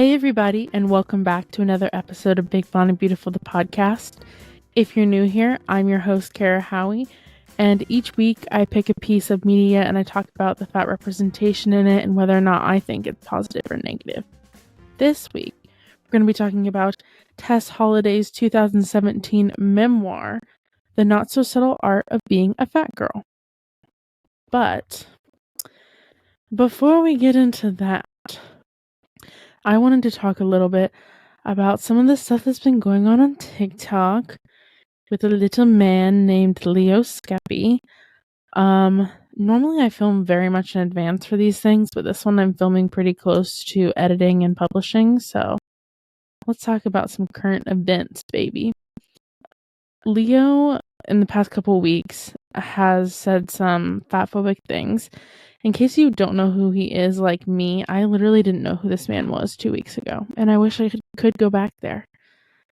Hey everybody, and welcome back to another episode of Big Blonde and Beautiful, the podcast. If you're new here, I'm your host, Kara Howie, and each week I pick a piece of media and I talk about the fat representation in it and whether or not I think it's positive or negative. This week, we're going to be talking about Tess Holliday's 2017 memoir, The Not-So-Subtle Art of Being a Fat Girl. But before we get into that, I wanted to talk a little bit about some of the stuff that's been going on TikTok with a little man named Leo Skeppy. Normally I film very much in advance for these things, but this one I'm filming pretty close to editing and publishing, so let's talk about some current events, baby. Leo, in the past couple weeks, has said some fatphobic things. In case you don't know who he is, like me, I literally didn't know who this man was 2 weeks ago, and I wish I could go back there.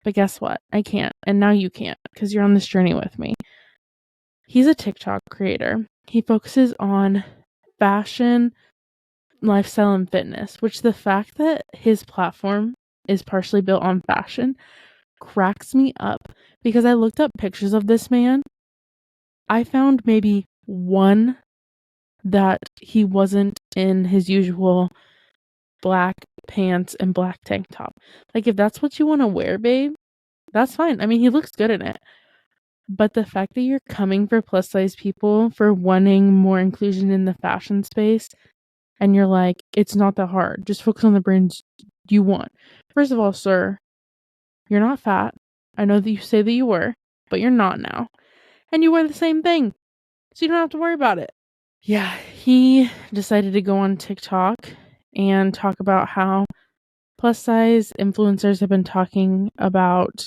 But guess what? I can't, and now you can't, because you're on this journey with me. He's a TikTok creator. He focuses on fashion, lifestyle, and fitness, which the fact that his platform is partially built on fashion cracks me up, because I looked up pictures of this man. I found maybe one that he wasn't in his usual black pants and black tank top. Like, if that's what you want to wear, babe, that's fine. I mean, he looks good in it. But the fact that you're coming for plus size people, for wanting more inclusion in the fashion space, and you're like, it's not that hard. Just focus on the brands you want. First of all, sir, you're not fat. I know that you say that you were, but you're not now. And you wear the same thing, so you don't have to worry about it. Yeah, he decided to go on TikTok and talk about how plus size influencers have been talking about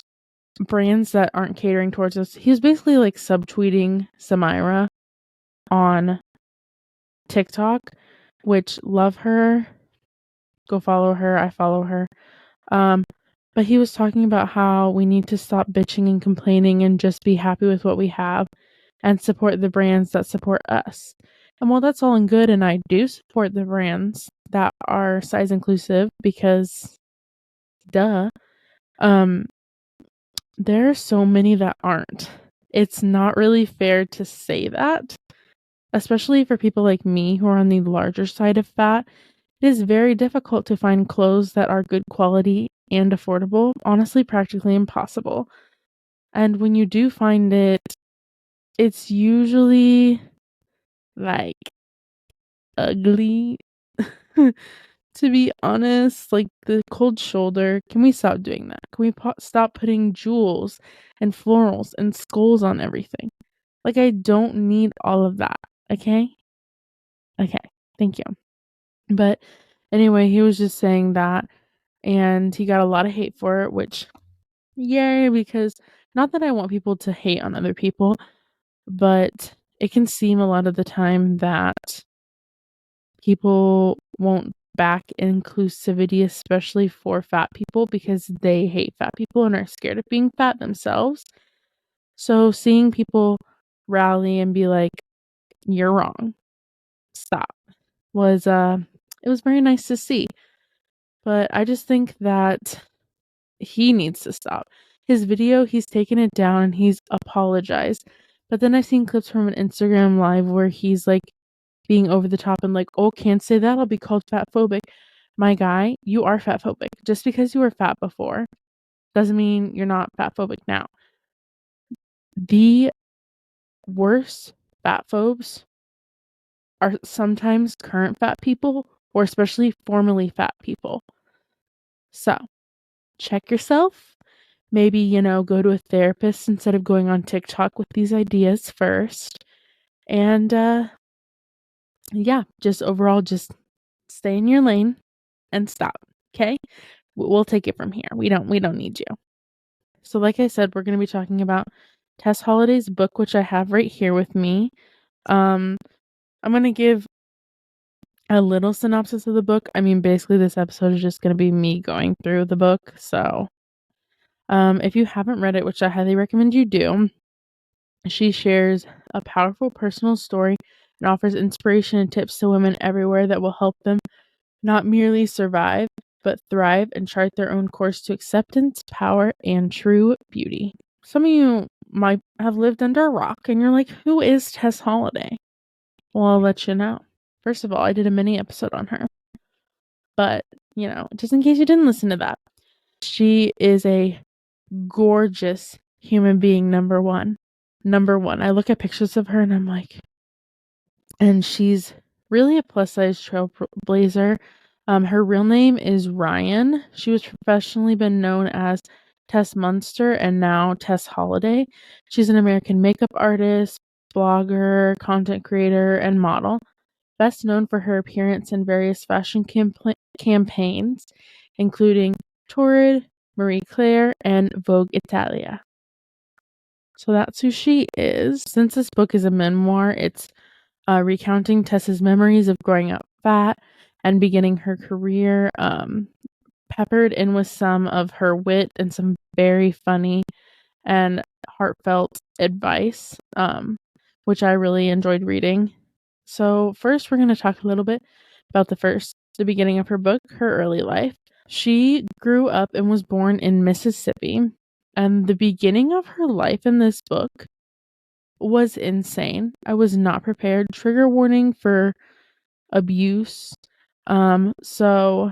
brands that aren't catering towards us. He was basically like subtweeting Samira on TikTok, which love her. Go follow her. I follow her. But he was talking about how we need to stop bitching and complaining and just be happy with what we have and support the brands that support us. And while that's all and good, and I do support the brands that are size inclusive because duh, there are so many that aren't. It's not really fair to say that, especially for people like me who are on the larger side of fat. It is very difficult to find clothes that are good quality and affordable, honestly, practically impossible. And when you do find it, it's usually like ugly. To be honest, like the cold shoulder, can we stop doing that? Can we stop putting jewels and florals and skulls on everything? Like, I don't need all of that, okay? Okay, thank you. But anyway, he was just saying that, and he got a lot of hate for it, which, yay, because not that I want people to hate on other people, but it can seem a lot of the time that people won't back inclusivity, especially for fat people, because they hate fat people and are scared of being fat themselves. So seeing people rally and be like, you're wrong, stop, was it was very nice to see. But I just think that he needs to stop. His video, he's taken it down and he's apologized. But then I've seen clips from an Instagram live where he's like being over the top and like, oh, can't say that, I'll be called fatphobic. My guy, you are fatphobic. Just because you were fat before doesn't mean you're not fatphobic now. The worst fatphobes are sometimes current fat people, or especially formerly fat people. So, check yourself. Maybe, go to a therapist instead of going on TikTok with these ideas first. And, yeah, just overall, just stay in your lane and stop, okay? We'll take it from here. We don't need you. So like I said, we're going to be talking about Tess Holliday's book, which I have right here with me. I'm going to give a little synopsis of the book. I mean, basically this episode is just going to be me going through the book. So if you haven't read it, which I highly recommend you do, she shares a powerful personal story and offers inspiration and tips to women everywhere that will help them not merely survive, but thrive and chart their own course to acceptance, power, and true beauty. Some of you might have lived under a rock and you're like, who is Tess Holliday? Well, I'll let you know. First of all, I did a mini episode on her. But, just in case you didn't listen to that, she is a gorgeous human being, number one. Number one. I look at pictures of her and I'm like, and she's really a plus-size trailblazer. Her real name is Ryan. She was professionally been known as Tess Munster and now Tess Holliday. She's an American makeup artist, blogger, content creator, and model. Best known for her appearance in various fashion campaigns, including Torrid, Marie Claire, and Vogue Italia. So that's who she is. Since this book is a memoir, it's recounting Tess's memories of growing up fat and beginning her career, peppered in with some of her wit and some very funny and heartfelt advice, which I really enjoyed reading. So first, we're going to talk a little bit about the beginning of her book, her early life. She grew up and was born in Mississippi, and the beginning of her life in this book was insane. I was not prepared. Trigger warning for abuse. So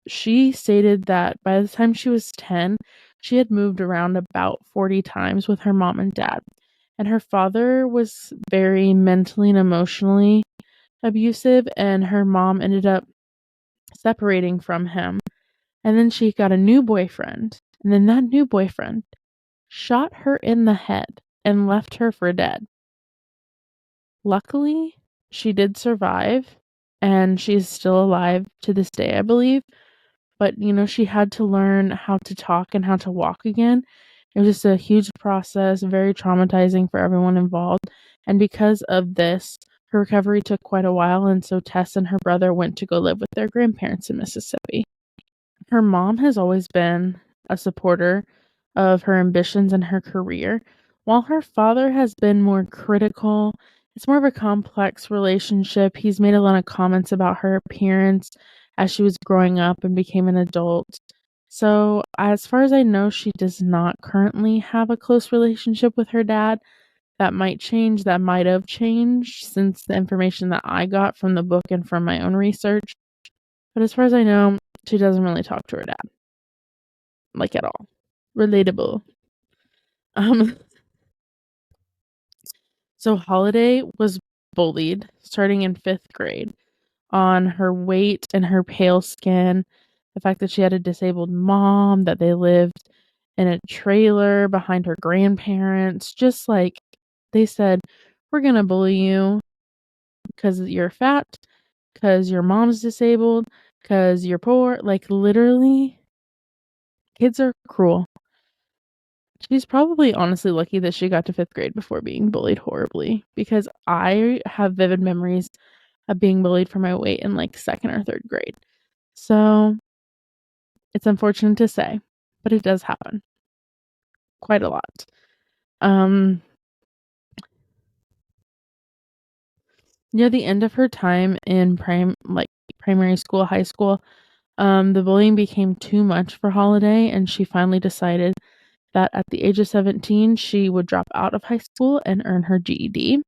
she stated that by the time she was 10, she had moved around about 40 times with her mom and dad. And her father was very mentally and emotionally abusive, and her mom ended up separating from him. And then she got a new boyfriend, and then that new boyfriend shot her in the head and left her for dead. Luckily, she did survive, and she's still alive to this day, I believe. But, she had to learn how to talk and how to walk again. It was just a huge process, very traumatizing for everyone involved. And because of this, her recovery took quite a while, and so Tess and her brother went to go live with their grandparents in Mississippi. Her mom has always been a supporter of her ambitions and her career, while her father has been more critical. It's more of a complex relationship. He's made a lot of comments about her appearance as she was growing up and became an adult. So, as far as I know, she does not currently have a close relationship with her dad. That might change, that might have changed since the information that I got from the book and from my own research. But as far as I know, she doesn't really talk to her dad. Like at all. Relatable. So Holiday was bullied starting in 5th grade on her weight and her pale skin, the fact that she had a disabled mom, that they lived in a trailer behind her grandparents. Just like they said, we're going to bully you because you're fat, because your mom's disabled, because you're poor. Like, literally, kids are cruel. She's probably honestly lucky that she got to 5th grade before being bullied horribly, because I have vivid memories of being bullied for my weight in like 2nd or 3rd grade. So it's unfortunate to say, but it does happen quite a lot. Near the end of her time in primary school, high school, the bullying became too much for Holiday, and she finally decided that at the age of 17, she would drop out of high school and earn her GED.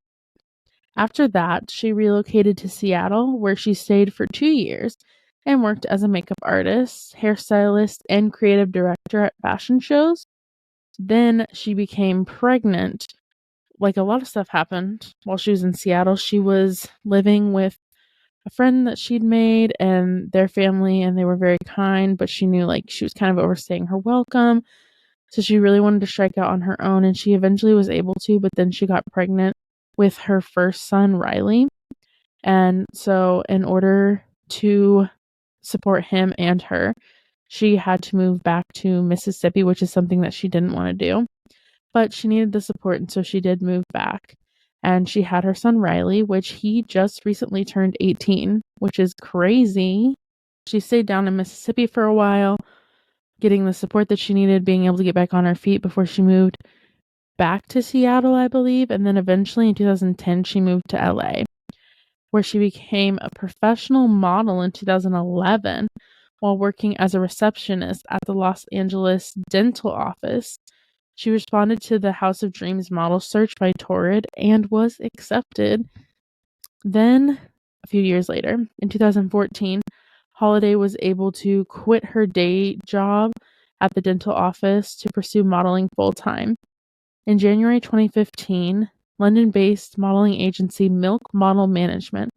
After that, she relocated to Seattle, where she stayed for 2 years and worked as a makeup artist, hairstylist, and creative director at fashion shows. Then she became pregnant. Like, a lot of stuff happened while she was in Seattle. She was living with a friend that she'd made and their family, and they were very kind, but she knew like she was kind of overstaying her welcome. So she really wanted to strike out on her own, and she eventually was able to, but then she got pregnant with her first son, Riley. And so in order to support him and her, she had to move back to Mississippi, which is something that she didn't want to do. But she needed the support, and so she did move back. And she had her son, Riley, which he just recently turned 18, which is crazy. She stayed down in Mississippi for a while, getting the support that she needed, being able to get back on her feet before she moved back to Seattle, I believe. And then eventually in 2010, she moved to LA, where she became a professional model in 2011, while working as a receptionist at the Los Angeles dental office. She responded to the House of Dreams model search by Torrid and was accepted. Then, a few years later, in 2014, Holliday was able to quit her day job at the dental office to pursue modeling full-time. In January 2015, London-based modeling agency Milk Model Management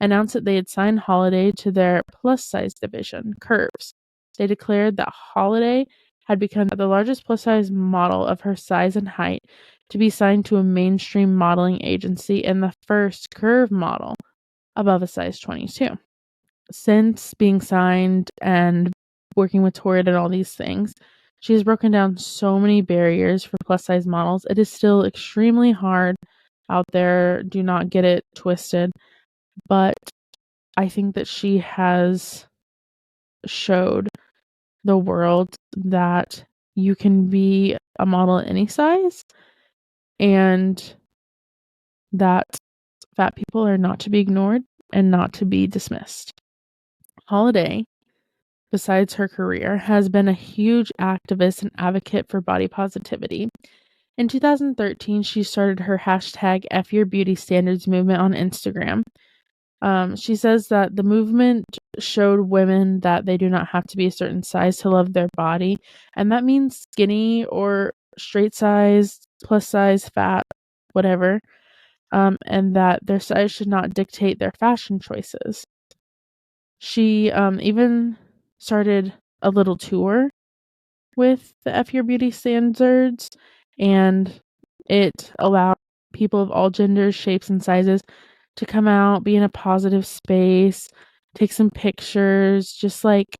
announced that they had signed Holliday to their plus-size division, Curves. They declared that Holliday had become the largest plus-size model of her size and height to be signed to a mainstream modeling agency and the first curve model above a size 22. Since being signed and working with Torrid and all these things, she has broken down so many barriers for plus-size models. It is still extremely hard out there. Do not get it twisted. But I think that she has showed the world that you can be a model at any size and that fat people are not to be ignored and not to be dismissed. Holliday, besides her career, has been a huge activist and advocate for body positivity. In 2013, she started her hashtag #FYourBeautyStandards movement on Instagram. She says that the movement showed women that they do not have to be a certain size to love their body, and that means skinny or straight size, plus size, fat, whatever, and that their size should not dictate their fashion choices. She even started a little tour with the F Your Beauty Standards, and it allowed people of all genders, shapes, and sizes to come out, be in a positive space, take some pictures, just like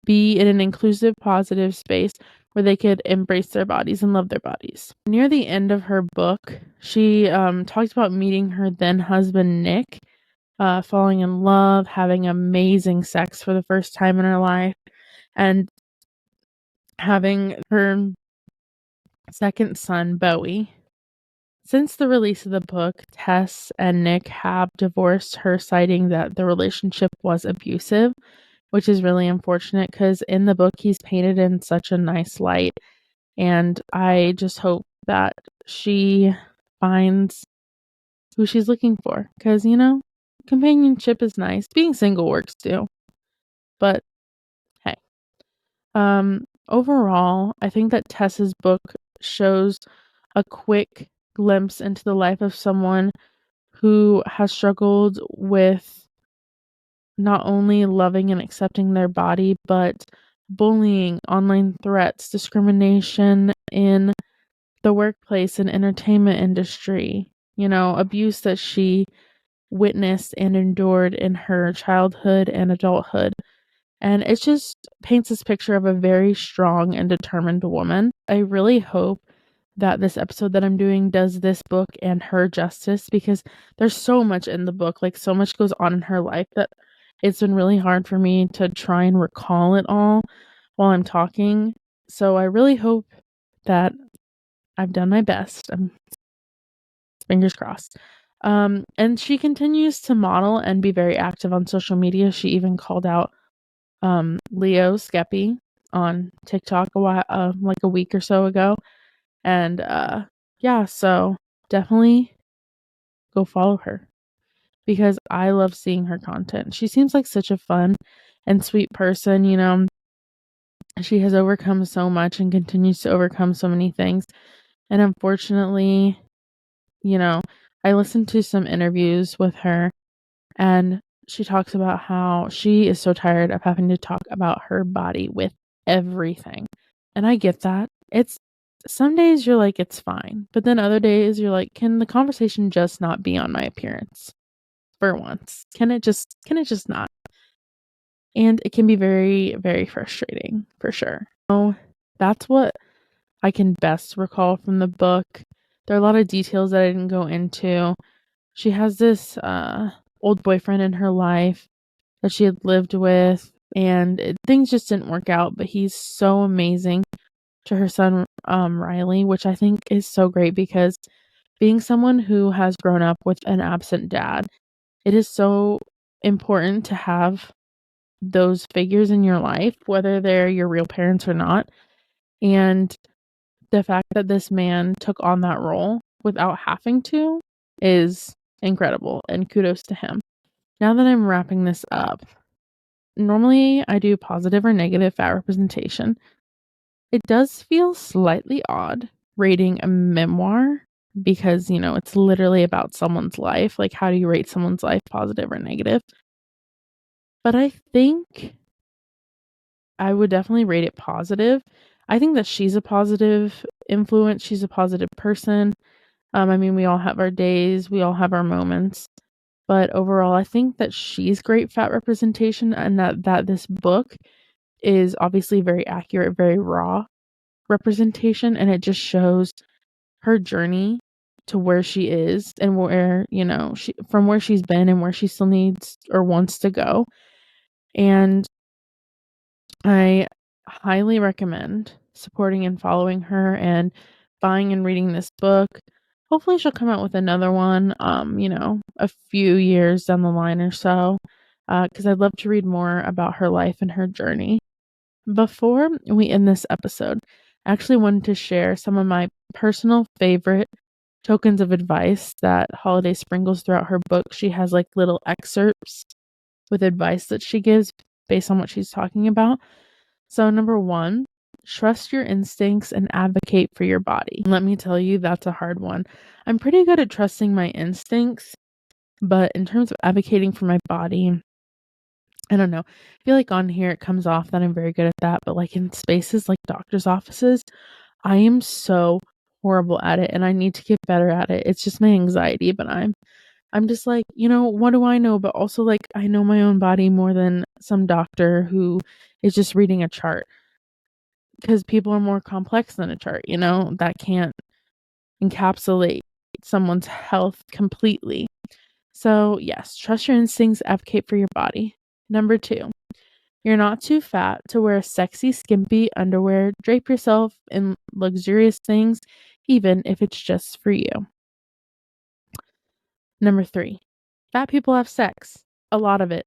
be in an inclusive, positive space where they could embrace their bodies and love their bodies. Near the end of her book, she talked about meeting her then husband, Nick, falling in love, having amazing sex for the first time in her life, and having her second son, Bowie. Since the release of the book, Tess and Nick have divorced her, citing that the relationship was abusive, which is really unfortunate because in the book he's painted in such a nice light, and I just hope that she finds who she's looking for because, companionship is nice. Being single works too. But hey. Overall, I think that Tess's book shows a quick glimpse into the life of someone who has struggled with not only loving and accepting their body, but bullying, online threats, discrimination in the workplace and entertainment industry, abuse that she witnessed and endured in her childhood and adulthood. And it just paints this picture of a very strong and determined woman. I really hope that this episode that I'm doing does this book and her justice because there's so much in the book, like so much goes on in her life that it's been really hard for me to try and recall it all while I'm talking. So I really hope that I've done my best. Fingers crossed. And she continues to model and be very active on social media. She even called out Leo Skeppy on TikTok like a week or so ago. And yeah, so definitely go follow her because I love seeing her content. She seems like such a fun and sweet person, She has overcome so much and continues to overcome so many things. And unfortunately, I listened to some interviews with her and she talks about how she is so tired of having to talk about her body with everything. And I get that. Some days you're like, it's fine. But then other days you're like, can the conversation just not be on my appearance for once? Can it just not? And it can be very, very frustrating for sure. So that's what I can best recall from the book. There are a lot of details that I didn't go into. She has this old boyfriend in her life that she had lived with, and things just didn't work out, but he's so amazing to her son, Riley, which I think is so great because being someone who has grown up with an absent dad, it is so important to have those figures in your life, whether they're your real parents or not. And the fact that this man took on that role without having to is incredible, and kudos to him. Now that I'm wrapping this up, normally I do positive or negative fat representation. It does feel slightly odd rating a memoir because, it's literally about someone's life. Like, how do you rate someone's life, positive or negative? But I think I would definitely rate it positive. I think that she's a positive influence. She's a positive person. We all have our days. We all have our moments. But overall, I think that she's great fat representation, and that this book is obviously very accurate, very raw representation, and it just shows her journey to where she is and where, from where she's been and where she still needs or wants to go. And I highly recommend supporting and following her and buying and reading this book. Hopefully she'll come out with another one, a few years down the line or so, because I'd love to read more about her life and her journey. Before we end this episode, I actually wanted to share some of my personal favorite tokens of advice that Holliday sprinkles throughout her book. She has like little excerpts with advice that she gives based on what she's talking about. So number 1, trust your instincts and advocate for your body. Let me tell you, that's a hard one. I'm pretty good at trusting my instincts, but in terms of advocating for my body, I don't know. I feel like on here it comes off that I'm very good at that, but like in spaces like doctor's offices, I am so horrible at it and I need to get better at it. It's just my anxiety, but I'm just like, what do I know? But also like I know my own body more than some doctor who is just reading a chart, because people are more complex than a chart, that can't encapsulate someone's health completely. So yes, trust your instincts, advocate for your body. Number 2, you're not too fat to wear sexy, skimpy underwear. Drape yourself in luxurious things, even if it's just for you. Number 3, fat people have sex. A lot of it.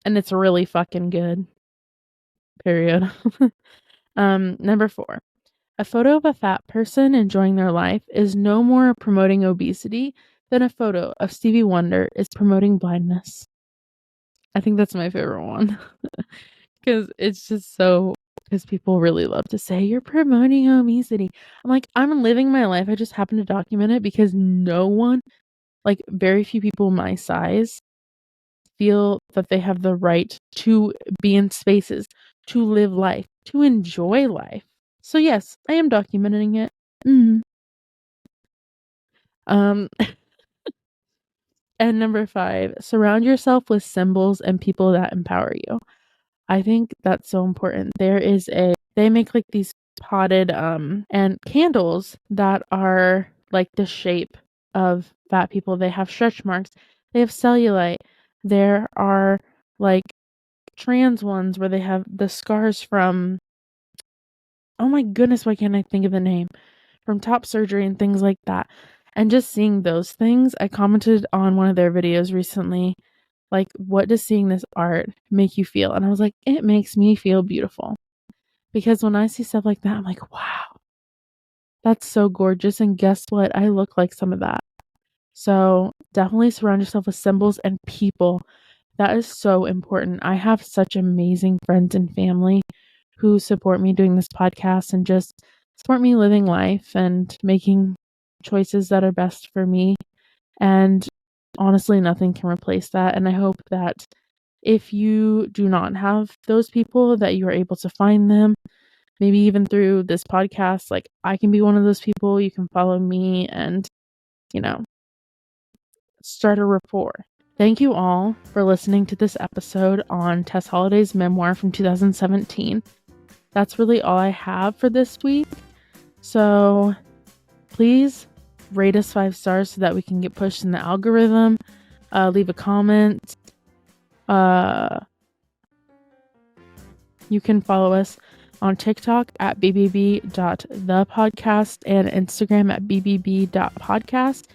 And it's really fucking good. Period. Number 4, a photo of a fat person enjoying their life is no more promoting obesity than a photo of Stevie Wonder is promoting blindness. I think that's my favorite one. Because it's just because people really love to say, you're promoting obesity. I'm like, I'm living my life. I just happen to document it because no one, like very few people my size, feel that they have the right to be in spaces, to live life, to enjoy life. So yes, I am documenting it. And number 5, surround yourself with symbols and people that empower you. I think that's so important. They make like these potted and candles that are like the shape of fat people. They have stretch marks. They have cellulite. There are like trans ones where they have the scars from, oh my goodness, why can't I think of the name? From top surgery and things like that. And just seeing those things, I commented on one of their videos recently, like, what does seeing this art make you feel? And I was like, it makes me feel beautiful. Because when I see stuff like that, I'm like, wow, that's so gorgeous. And guess what? I look like some of that. So definitely surround yourself with symbols and people. That is so important. I have such amazing friends and family who support me doing this podcast and just support me living life and making choices that are best for me. And honestly, nothing can replace that. And I hope that if you do not have those people, that you are able to find them, maybe even through this podcast. Like, I can be one of those people. You can follow me and, start a rapport. Thank you all for listening to this episode on Tess Holliday's memoir from 2017. That's really all I have for this week. So please rate us 5 stars so that we can get pushed in the algorithm. Leave a comment. You can follow us on TikTok at bbb.thepodcast and Instagram at bbb.podcast.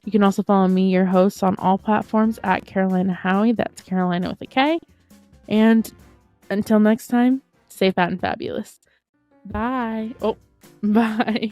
You can also follow me, your host, on all platforms at Carolina Howie. That's Carolina with a K. And Until next time, stay fat and fabulous. Bye. Oh, bye.